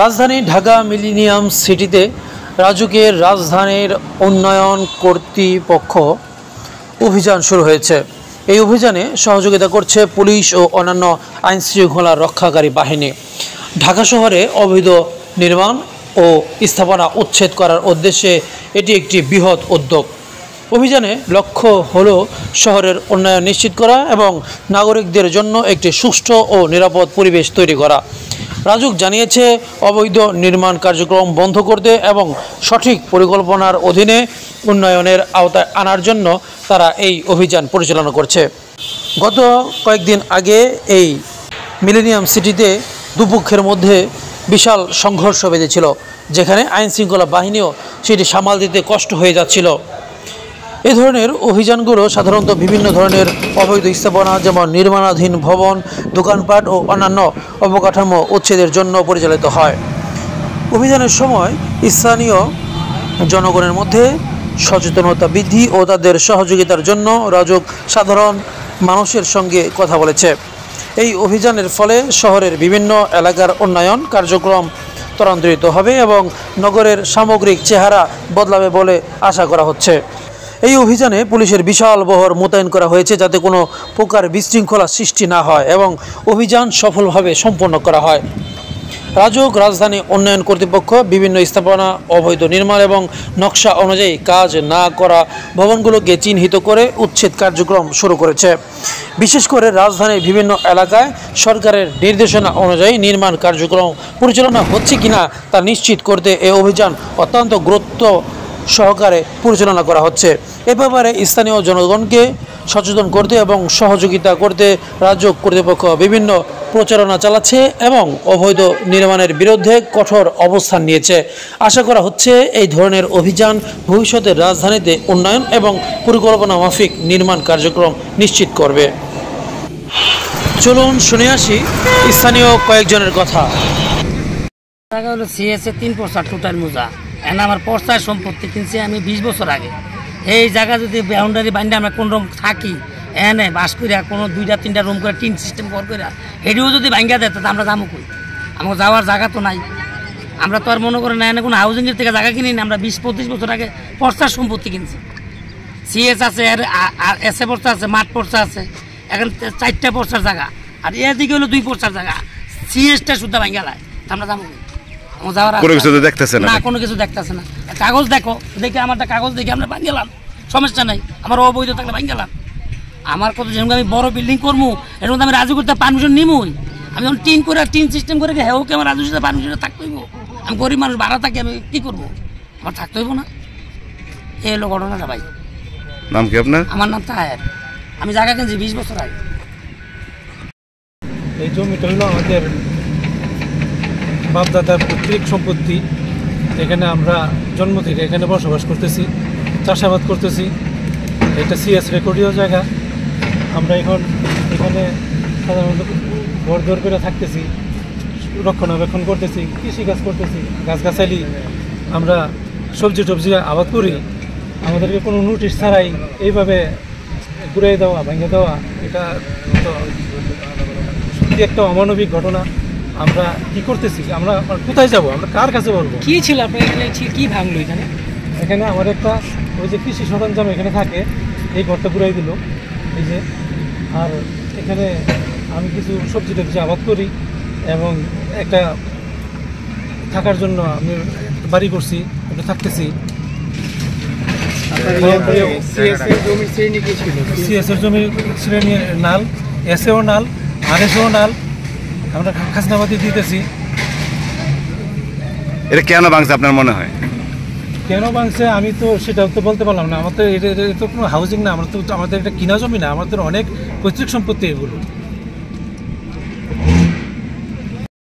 রাজধানী ঢাকা মিলেনিয়াম সিটিতে রাজুকের রাজধানীর উন্নয়ন কর্তৃপক্ষ অভিযান শুরু হয়েছে। এই অভিযানে সহযোগিতা করছে পুলিশ ও অন্যান্য আইনশৃঙ্খলা রক্ষাকারী বাহিনী। ঢাকা শহরে অবৈধ নির্মাণ ও স্থাপনা উচ্ছেদ করার উদ্দেশ্যে এটি একটি বৃহৎ উদ্যোগ। অভিযানে লক্ষ্য হলো শহরের উন্নয়ন নিশ্চিত করা এবং নাগরিকদের জন্য একটি সুষ্ঠু ও নিরাপদ পরিবেশ তৈরি করা। রাজুক জানিয়েছে, অবৈধ নির্মাণ কার্যক্রম বন্ধ করতে এবং সঠিক পরিকল্পনার অধীনে উন্নয়নের আওতায় আনার জন্য তারা এই অভিযান পরিচালনা করছে। গত কয়েকদিন আগে এই মিলেনিয়াম সিটিতে দুপক্ষের মধ্যে বিশাল সংঘর্ষ বেঁধেছিল, যেখানে আইনশৃঙ্খলা বাহিনীও সেটি সামাল দিতে কষ্ট হয়ে যাচ্ছিল। এই ধরনের অভিযানগুলো সাধারণত বিভিন্ন ধরনের অবৈধ স্থাপনা যেমন নির্মাণাধীন ভবন, দোকানপাট ও অন্যান্য অবকাঠামো উচ্ছেদের জন্য পরিচালিত হয়। অভিযানের সময় স্থানীয় জনগণের মধ্যে সচেতনতা বৃদ্ধি ও তাদের সহযোগিতার জন্য রাজুক সাধারণ মানুষের সঙ্গে কথা বলেছে। এই অভিযানের ফলে শহরের বিভিন্ন এলাকার উন্নয়ন কার্যক্রম ত্বরান্বিত হবে এবং নগরের সামগ্রিক চেহারা বদলাবে বলে আশা করা হচ্ছে। এই অভিযানে পুলিশের বিশাল বহর মোতায়েন করা হয়েছে, যাতে কোনো প্রকার বিশৃঙ্খলা সৃষ্টি না হয় এবং অভিযান সফলভাবে সম্পন্ন করা হয়। রাজুক রাজধানী উন্নয়ন কর্তৃপক্ষ বিভিন্ন স্থাপনা অবৈধ নির্মাণ এবং নকশা অনুযায়ী কাজ না করা ভবনগুলোকে চিহ্নিত করে উচ্ছেদ কার্যক্রম শুরু করেছে। বিশেষ করে রাজধানীর বিভিন্ন এলাকায় সরকারের নির্দেশনা অনুযায়ী নির্মাণ কার্যক্রম পরিচালনা হচ্ছে কিনা তা নিশ্চিত করতে এই অভিযান অত্যন্ত গুরুত্ব সহকারে পরিচালনা করা হচ্ছে। এ ব্যাপারে স্থানীয় জনগণকে সচেতন করতে এবং সহযোগিতা করতে রাজুক কর্তৃপক্ষ বিভিন্ন প্রচারণা চালাচ্ছে এবং অবৈধ নির্মাণের বিরুদ্ধে কঠোর অবস্থান নিয়েছে। আশা করা হচ্ছে এই ধরনের অভিযান ভবিষ্যতে রাজধানীতে উন্নয়ন এবং পরিকল্পনা মাফিক নির্মাণ কার্যক্রম নিশ্চিত করবে। চলুন শুনে আসি স্থানীয় কয়েকজনের কথা। টাকা হলো সিএসএ 3% টোটাল মোজা। এখন আমার পর্চার সম্পত্তি কিনছি আমি 20 বছর আগে। এই জায়গা যদি বাউন্ডারি বাইন্ডে আমরা কোন রকম থাকি, এনে বাস করিয়া কোনো 2-3টা রুম করে টিন সিস্টেম করে এটিও যদি ভাঙ্গা দেয় তাহলে আমরা যাবো কই? আমার যাওয়ার জায়গা তো নাই। আমরা তো আর মনে করি না এনে কোনো হাউজিংয়ের থেকে জায়গা কিনি না। আমরা 20-25 বছর আগে পর্চার সম্পত্তি কিনছি। সিএস আছে, আর এসএ পর্চা আছে, মাঠ পর্চা আছে। এখন 4টা পর্চার জায়গা, আর এদিকে হলো 2 পর্চার জায়গা। সিএসটা শুদ্ধ ভাঙ্গা লায়, আমরা যাবো কই? কোনো কিছু দেখতেছে না, কোনো কিছু দেখতেছে না। কাগজ দেখো, দেখে আমার কাগজ দেখে আমরা ভাঙ গেলাম, সমস্যা নাই। আমার অবৈধ থাকলে ভাঙ গেলাম। আমার কত যেমন আমি বড় বিল্ডিং করবো, এর মধ্যে আমি রাজু করতে পারমিশন নিমই। আমি যখন টিন সিস্টেম করে হেও কি আমার রাজু সাথে পারমিশন থাকতে হইব? আমি গরিব মানুষ, ভাড়া থাকি, আমি কি করবো? আমার থাকতে হইব না। এই হলো ঘটনাটা ভাই। নাম কি আপনার? আমার নাম তাহের। আমি জায়গা কিনছি 20 বছর আগে। এই জমিটা হলো আমাদের বাপদাদার পৈতৃক সম্পত্তি। এখানে আমরা জন্ম থেকে এখানে বসবাস করতেছি, চাষাবাদ করতেছি। এটা সিএস রেকর্ডীয় জায়গা। আমরা এখন এখানে সাধারণত ঘর দর করে থাকতেছি, রক্ষণাবেক্ষণ করতেছি, কৃষিকাজ করতেছি, গাছগাছালি আমরা সবজি টবজি আবাদ করি। আমাদেরকে কোনো নোটিশ ছাড়াই এইভাবে ঘুরে দেওয়া, ভেঙে দেওয়া, এটা তো সত্যি একটা অমানবিক ঘটনা। আমরা কি করতেছি? আমরা কোথায় যাব? আমরা কার কাছে বলবো? কি ছিল আপনার এখানে? কি ভাঙলো এখানে? এখানে আমার একটা ওই যে কৃষি সরঞ্জাম এখানে থাকে, এই ঘরটা ঘুরাই দিল এই যে। আর এখানে আমি কিছু সবজি টবজি আবাদ করি এবং একটা থাকার জন্য আমি বাড়ি করছি, একটু থাকতেছি। সিএসের জমি শ্রেণী নাল, এসএও নাল, আরএসও নাল, আমরা খাজনাবাদি দিতেছি। এটা কেন ভাঙছে আপনার মনে হয়? কেন ভাঙছে আমি তো সেটা তো বলতে পারলাম না। আমাদের এটা তো কোনো হাউজিং না, আমাদের এটা কিনা জমি না, আমাদের অনেক পৈতৃক সম্পত্তি এগুলো।